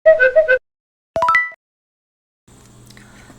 Hi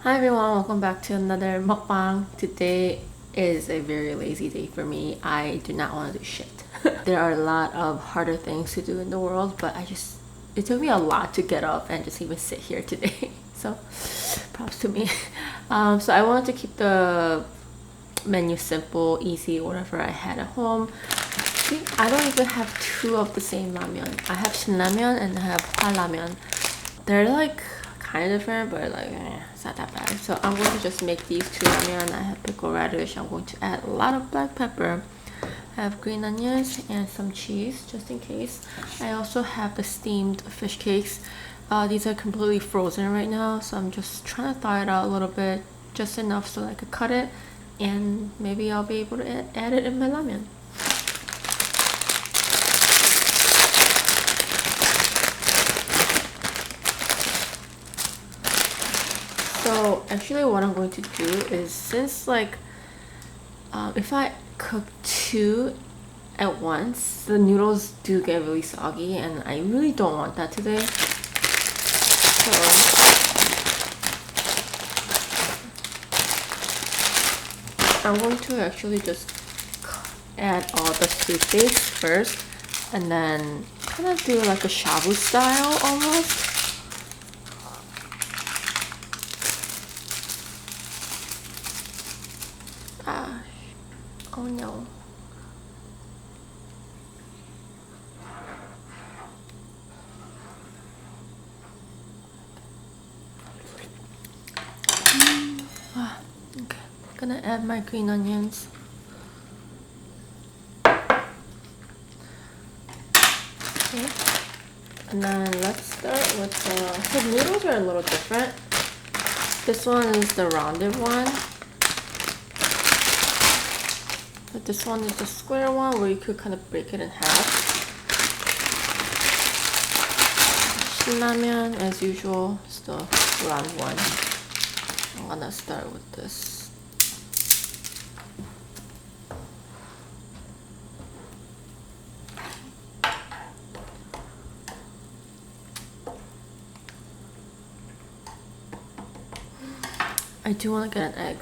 everyone, welcome back to another mukbang. Today is a very lazy day for me. I do not want to do shit. There are a lot of harder things to do in the world, but it took me a lot to get up and just even sit here today. So props to me. So I wanted to keep the menu simple, easy, whatever I had at home. I don't even have two of the same ramyeon. I have shinramyeon and I have hwaramen. They're like kind of different, but like it's not that bad. So I'm going to just make these two ramyeon. I have pickled radish. I'm going to add a lot of black pepper. I have green onions and some cheese just in case. I also have the steamed fish cakes. These are completely frozen right now, so I'm just trying to thaw it out a little bit, just enough so I could cut it, and maybe I'll be able to add it in my ramen. So actually what I'm going to do is, since like if I cook two at once, the noodles do get really soggy and I really don't want that today. So I'm going to actually just add all the toothpaste first and then kind of do like a shabu style almost. Oh no. Okay, gonna add my green onions. Okay. And then let's start with the noodles are a little different. This one is the rounded one. But this one is the square one where you could kind of break it in half. Shinramyeon, as usual, is the round one. I'm gonna start with this. I do want to get an egg.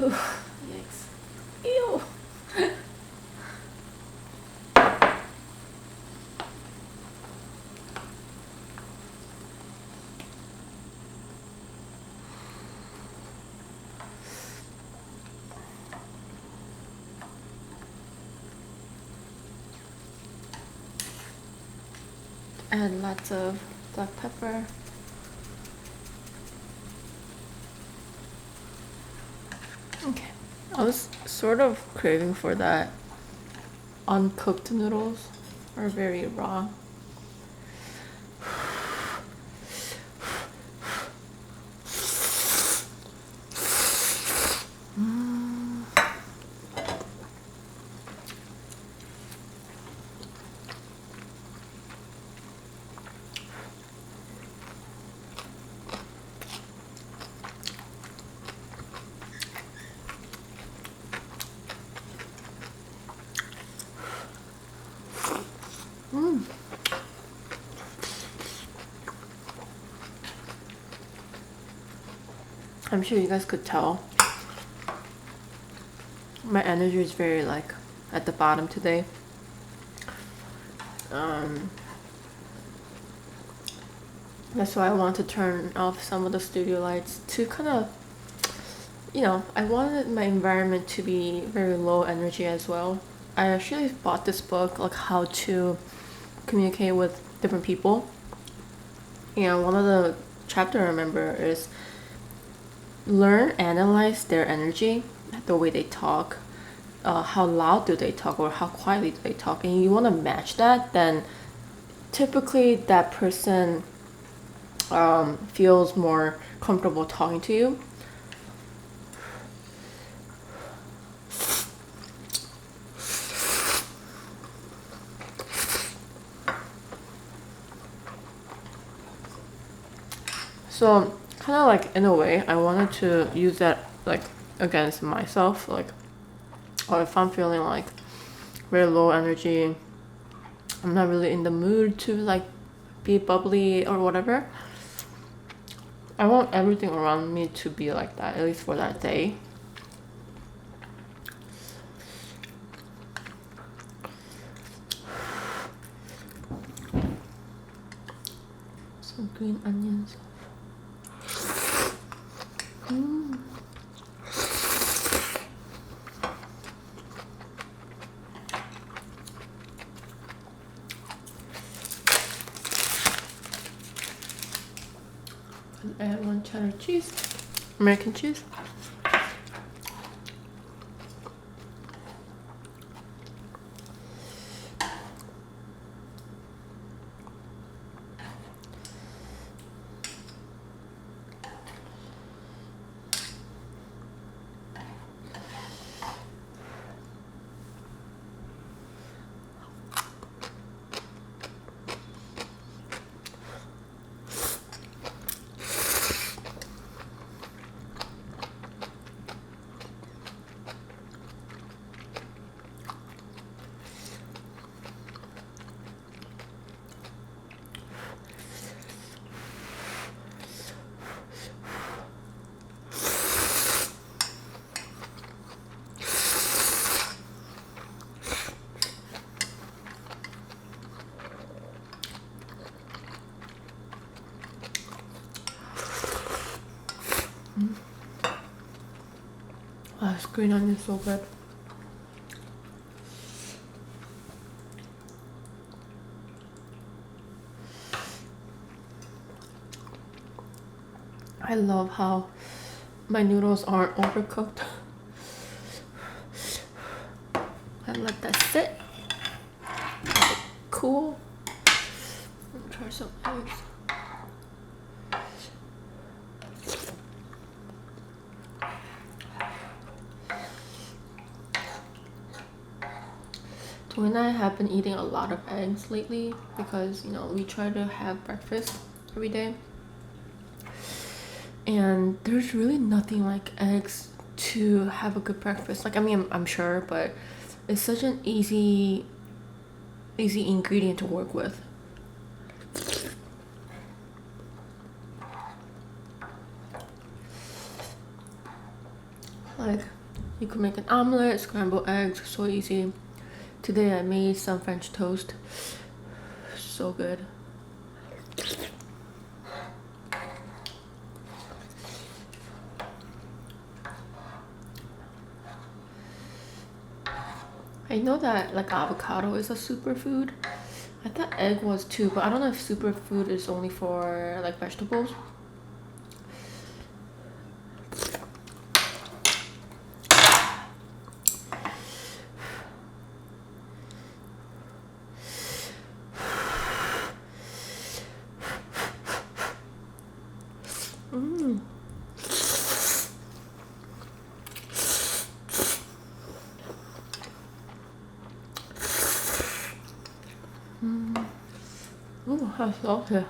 Ooh, yikes. Ew. Add lots of black pepper. Okay. I was sort of craving for that uncooked noodles, or very raw. I'm sure you guys could tell my energy is very like at the bottom today. That's why I want to turn off some of the studio lights to kind of, I wanted my environment to be very low energy as well. I actually bought this book, like how to communicate with different people. One of the chapter I remember is learn, analyze their energy, the way they talk, how loud do they talk or how quietly do they talk, and you want to match that, then typically that person feels more comfortable talking to you. So kind of like in a way, I wanted to use that like against myself, like, or if I'm feeling like very low energy, I'm not really in the mood to like be bubbly or whatever. I want everything around me to be like that, at least for that day. Some green onions. I add 1 cheddar cheese, American cheese. Oh, this green onion is so good. I love how my noodles aren't overcooked. I let that sit. Cool. Try some eggs. Toy and I have been eating a lot of eggs lately because, you know, we try to have breakfast every day. And there's really nothing like eggs to have a good breakfast. Like, I mean, I'm sure, but it's such an easy ingredient to work with. Like, you can make an omelet, scrambled eggs, so easy. Today I made some French toast. So good. I know that like avocado is a superfood. I thought egg was too, but I don't know if superfood is only for like vegetables. Ooh, that's salty.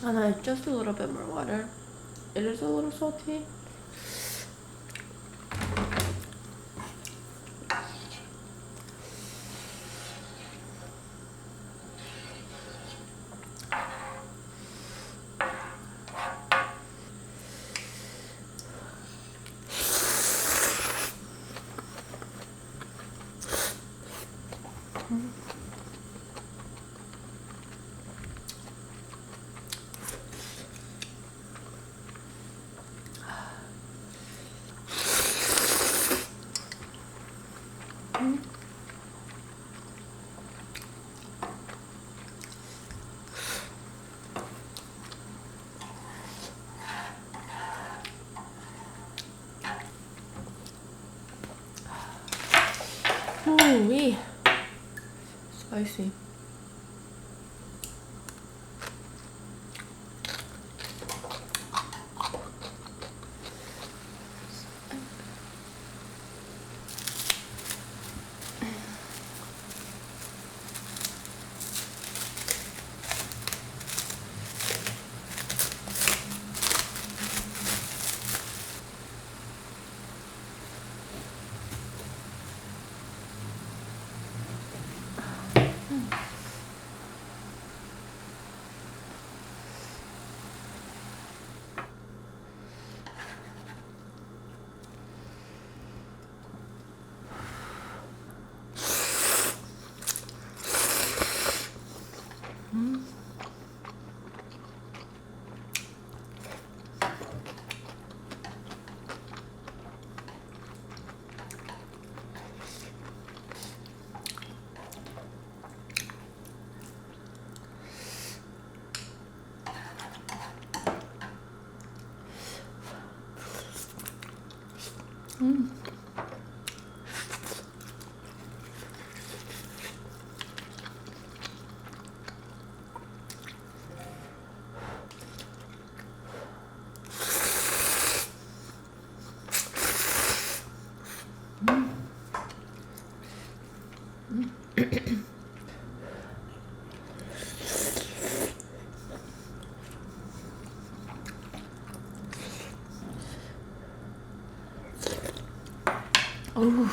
And I just a little bit more water. It is a little salty. spicy. Ooh.